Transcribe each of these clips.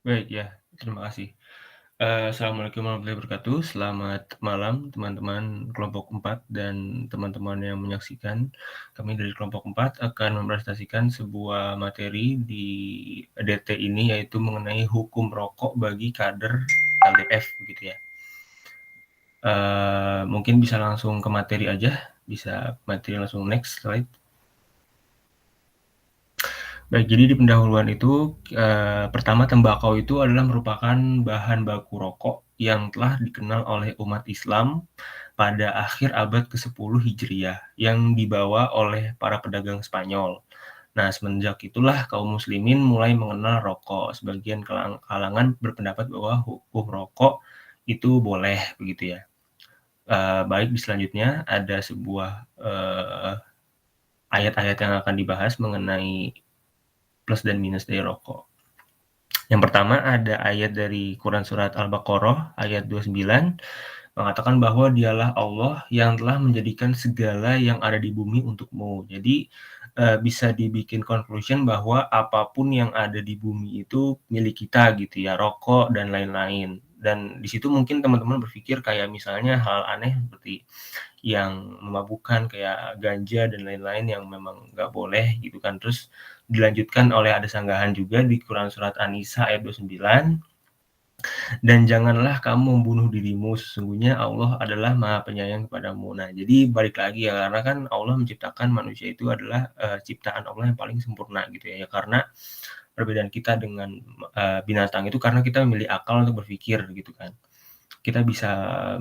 Baik ya, terima kasih. Assalamualaikum warahmatullahi wabarakatuh. Selamat malam teman-teman kelompok 4 dan teman-teman yang menyaksikan. Kami dari kelompok 4 akan mempresentasikan sebuah materi di DT ini, yaitu mengenai hukum rokok bagi kader LDF begitu ya. Mungkin bisa langsung ke materi aja, bisa materi langsung next slide. Baik, jadi di pendahuluan itu, pertama tembakau itu adalah merupakan bahan baku rokok yang telah dikenal oleh umat Islam pada akhir abad ke-10 Hijriah yang dibawa oleh para pedagang Spanyol. Nah, semenjak itulah kaum muslimin mulai mengenal rokok. Sebagian kalangan berpendapat bahwa hukum rokok itu boleh begitu ya. Baik, di selanjutnya ada sebuah ayat-ayat yang akan dibahas mengenai plus dan minus dari rokok. Yang pertama ada ayat dari Quran Surat Al-Baqarah ayat 29 mengatakan bahwa dialah Allah yang telah menjadikan segala yang ada di bumi untukmu. Jadi bisa dibikin conclusion bahwa apapun yang ada di bumi itu milik kita gitu ya, rokok dan lain-lain. Dan di situ mungkin teman-teman berpikir kayak misalnya hal aneh seperti yang memabukkan kayak ganja dan lain-lain yang memang nggak boleh gitu kan. Terus dilanjutkan oleh ada sanggahan juga di Quran Surat An-Nisa ayat 29, dan janganlah kamu membunuh dirimu, sesungguhnya Allah adalah Maha Penyayang kepadamu. Nah, jadi balik lagi ya, karena kan Allah menciptakan manusia itu adalah ciptaan Allah yang paling sempurna gitu ya. Ya karena perbedaan kita dengan binatang itu karena kita memilih akal untuk berpikir gitu kan. Kita bisa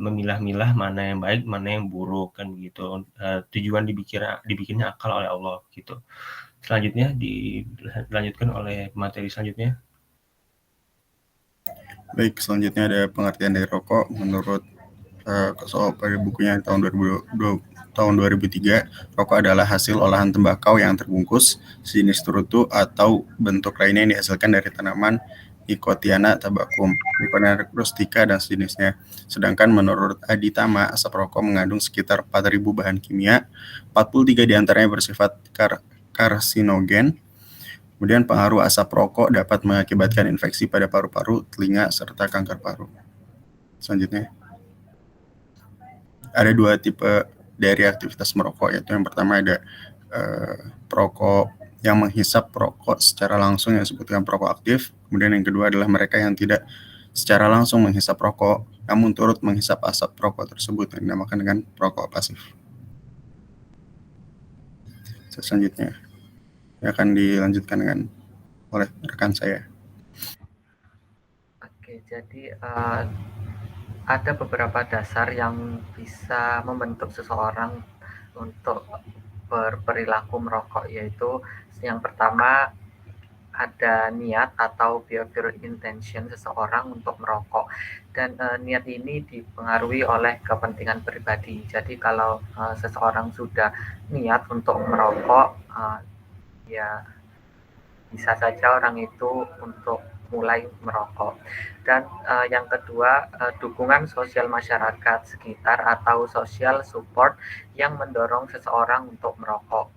memilah-milah mana yang baik, mana yang buruk kan gitu. Tujuan dibikinnya akal oleh Allah gitu. Selanjutnya dilanjutkan oleh materi selanjutnya. Baik, selanjutnya ada pengertian dari rokok. Menurut Kosovo pada bukunya tahun 2003, rokok adalah hasil olahan tembakau yang terbungkus, sejenis turutu atau bentuk lainnya yang dihasilkan dari tanaman Nicotiana tabacum, Nicotiana rustica, dan sejenisnya. Sedangkan menurut Aditama, asap rokok mengandung sekitar 4.000 bahan kimia, 43 diantaranya bersifat karsinogen. Kemudian pengaruh asap rokok dapat mengakibatkan infeksi pada paru-paru, telinga, serta kanker paru. Selanjutnya, ada 2 tipe dari aktivitas merokok, yaitu yang pertama ada perokok yang menghisap rokok secara langsung yang disebut dengan perokok aktif. Kemudian yang kedua adalah mereka yang tidak secara langsung menghisap rokok, namun turut menghisap asap rokok tersebut yang dinamakan dengan perokok pasif. Selanjutnya akan dilanjutkan dengan oleh rekan saya. Oke, jadi ada beberapa dasar yang bisa membentuk seseorang untuk berperilaku merokok, yaitu yang pertama ada niat atau behavioral intention seseorang untuk merokok, dan niat ini dipengaruhi oleh kepentingan pribadi. Jadi kalau seseorang sudah niat untuk merokok, ya bisa saja orang itu untuk mulai merokok. Dan yang kedua, dukungan sosial masyarakat sekitar atau social support yang mendorong seseorang untuk merokok.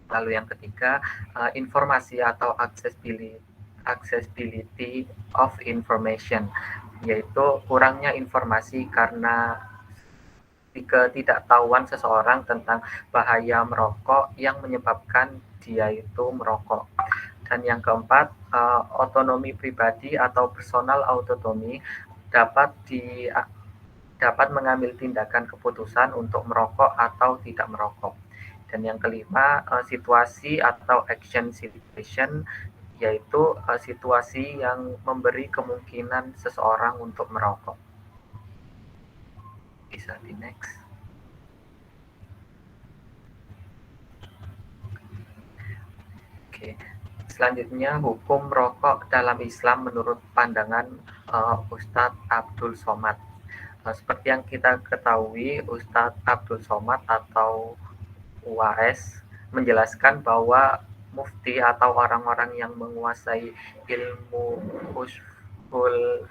Lalu yang ketiga, informasi atau accessibility of information, yaitu kurangnya informasi karena ketidaktahuan seseorang tentang bahaya merokok yang menyebabkan dia itu merokok. Dan yang keempat, otonomi pribadi atau personal autonomy dapat mengambil tindakan keputusan untuk merokok atau tidak merokok. Dan yang kelima, situasi atau action situation, yaitu situasi yang memberi kemungkinan seseorang untuk merokok. Bisa di next. Oke. Selanjutnya, hukum rokok dalam Islam menurut pandangan Ustadz Abdul Somad. Seperti yang kita ketahui, Ustadz Abdul Somad atau UAS menjelaskan bahwa mufti atau orang-orang yang menguasai ilmu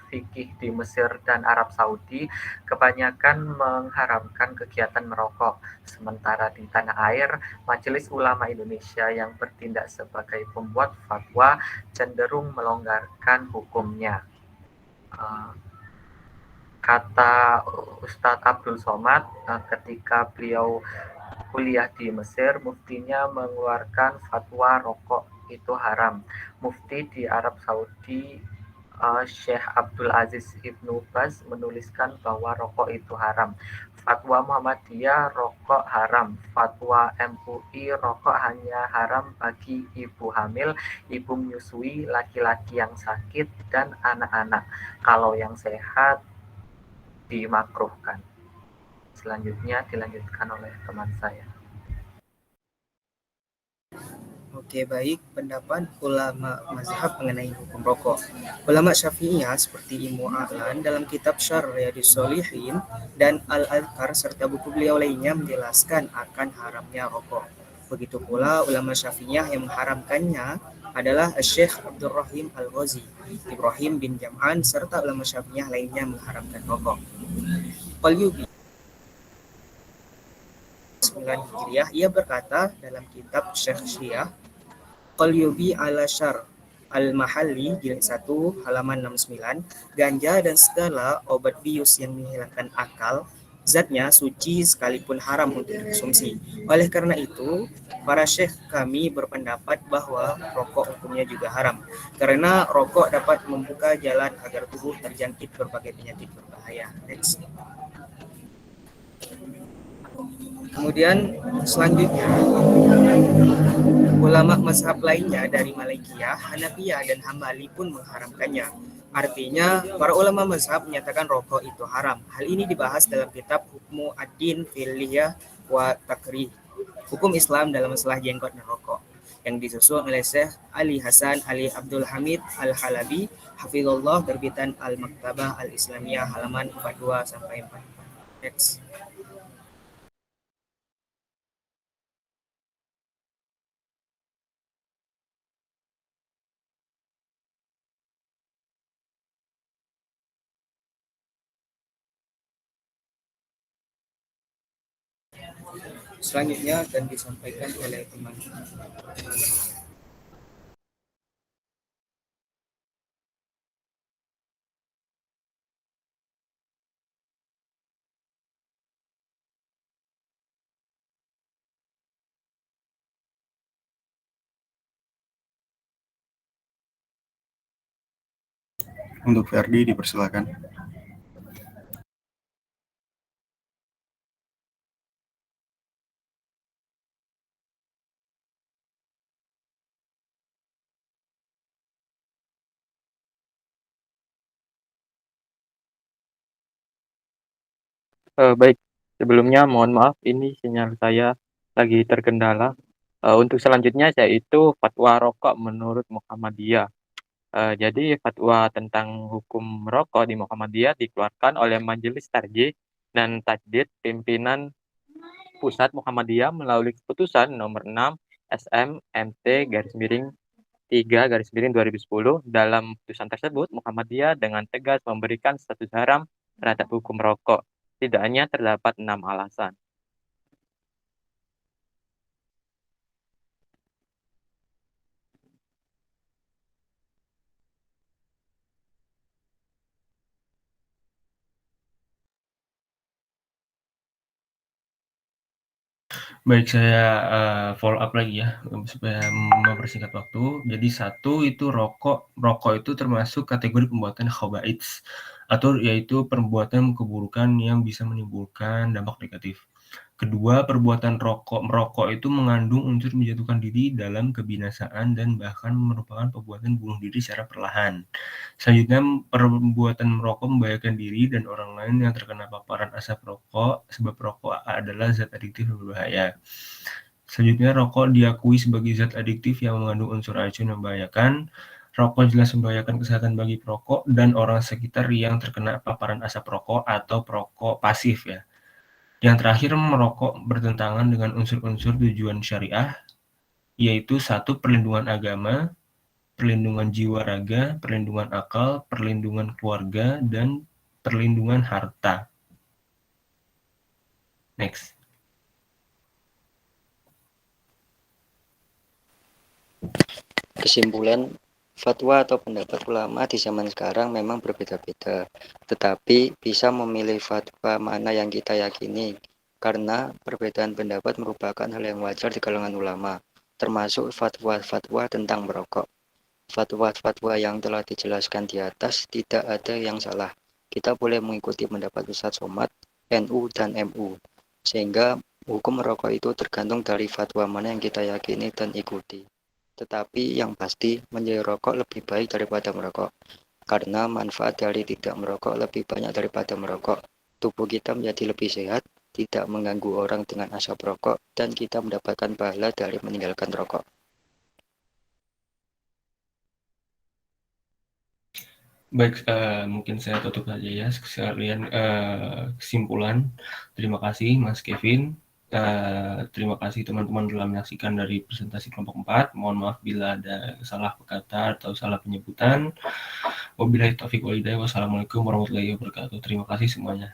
fikih di Mesir dan Arab Saudi kebanyakan mengharamkan kegiatan merokok. Sementara di tanah air, Majelis Ulama Indonesia yang bertindak sebagai pembuat fatwa cenderung melonggarkan hukumnya. Kata Ustadz Abdul Somad ketika beliau kuliah di Mesir, muftinya mengeluarkan fatwa rokok itu haram. Mufti di Arab Saudi Syekh Abdul Aziz Ibnu Baz menuliskan bahwa rokok itu haram. Fatwa Muhammadiyah rokok haram. Fatwa MUI rokok hanya haram bagi ibu hamil, ibu menyusui, laki-laki yang sakit, dan anak-anak. Kalau yang sehat dimakruhkan. Selanjutnya dilanjutkan oleh teman saya. Oke, baik. Pendapat ulama mazhab mengenai hukum rokok. Ulama Syafi'iyah seperti Imam A'lan dalam kitab Syarh Riyadhus Shalihin dan Al-Adhkar serta buku beliau lainnya menjelaskan akan haramnya rokok. Begitu pula ulama Syafi'iyah yang mengharamkannya adalah Syekh Abdul Rahim Al-Ghazi, Ibrahim bin Jam'an serta ulama Syafi'iyah lainnya mengharamkan rokok. Qalyubi 9 Hijriah, ia berkata dalam kitab Syekh Syiah Qalyubi ala Syar Al-Mahalli jilid 1 halaman 69, ganja dan segala obat bius yang menghilangkan akal zatnya suci sekalipun haram untuk dikonsumsi. Oleh karena itu, para syekh kami berpendapat bahwa rokok hukumnya juga haram karena rokok dapat membuka jalan agar tubuh terjangkit berbagai penyakit berbahaya. Next. Kemudian selanjutnya ulama mazhab lainnya dari Malikiyah, Hanafiyah, dan Hambali pun mengharamkannya. Artinya, para ulama mazhab menyatakan rokok itu haram. Hal ini dibahas dalam kitab Hukmu Ad-Din fil Lihya wa Takrih, Hukum Islam dalam masalah jenggot dan rokok, yang disusun oleh Syekh Ali Hasan Ali Abdul Hamid Al-Halabi, Hafizullah, terbitan Al-Maktabah Al-Islamiyah, halaman 42 sampai 44. Next. Selanjutnya akan disampaikan oleh teman. Untuk Ferdi dipersilakan. Baik, sebelumnya mohon maaf ini sinyal saya lagi terkendala. Untuk selanjutnya yaitu fatwa rokok menurut Muhammadiyah. Jadi fatwa tentang hukum rokok di Muhammadiyah dikeluarkan oleh Majelis Tarjih dan Tajdid Pimpinan Pusat Muhammadiyah melalui keputusan nomor 6 SM-MT/3/2010. Dalam putusan tersebut, Muhammadiyah dengan tegas memberikan status haram terhadap hukum rokok. Setidaknya terdapat 6 alasan. Baik, saya follow up lagi ya supaya mempersingkat waktu. Jadi 1 itu rokok itu termasuk kategori perbuatan khaba'its atau yaitu perbuatan keburukan yang bisa menimbulkan dampak negatif. Kedua, perbuatan merokok itu mengandung unsur menjatuhkan diri dalam kebinasaan dan bahkan merupakan perbuatan bunuh diri secara perlahan. Selanjutnya, perbuatan merokok membahayakan diri dan orang lain yang terkena paparan asap rokok sebab rokok adalah zat adiktif yang berbahaya. Selanjutnya, rokok diakui sebagai zat adiktif yang mengandung unsur racun yang membahayakan. Rokok jelas membahayakan kesehatan bagi perokok dan orang sekitar yang terkena paparan asap rokok atau perokok pasif ya. Yang terakhir, merokok bertentangan dengan unsur-unsur tujuan syariah, yaitu 1. Perlindungan agama, perlindungan jiwa raga, perlindungan akal, perlindungan keluarga, dan perlindungan harta. Next. Kesimpulan, fatwa atau pendapat ulama di zaman sekarang memang berbeda-beda, tetapi bisa memilih fatwa mana yang kita yakini, karena perbedaan pendapat merupakan hal yang wajar di kalangan ulama, termasuk fatwa-fatwa tentang merokok. Fatwa-fatwa yang telah dijelaskan di atas tidak ada yang salah. Kita boleh mengikuti pendapat Ustadz Somad, NU, dan MU, sehingga hukum merokok itu tergantung dari fatwa mana yang kita yakini dan ikuti. Tetapi yang pasti, menjauhi rokok lebih baik daripada merokok, karena manfaat dari tidak merokok lebih banyak daripada merokok. Tubuh kita menjadi lebih sehat, tidak mengganggu orang dengan asap rokok, dan kita mendapatkan pahala dari meninggalkan rokok. Baik, mungkin saya tutup saja ya sekalian kesimpulan. Terima kasih Mas Kevin. Terima kasih teman-teman telah menyaksikan dari presentasi kelompok 4. Mohon maaf bila ada salah kata atau salah penyebutan. Wabillahi taufiq wal hidayah. Wassalamualaikum warahmatullahi wabarakatuh. Terima kasih semuanya.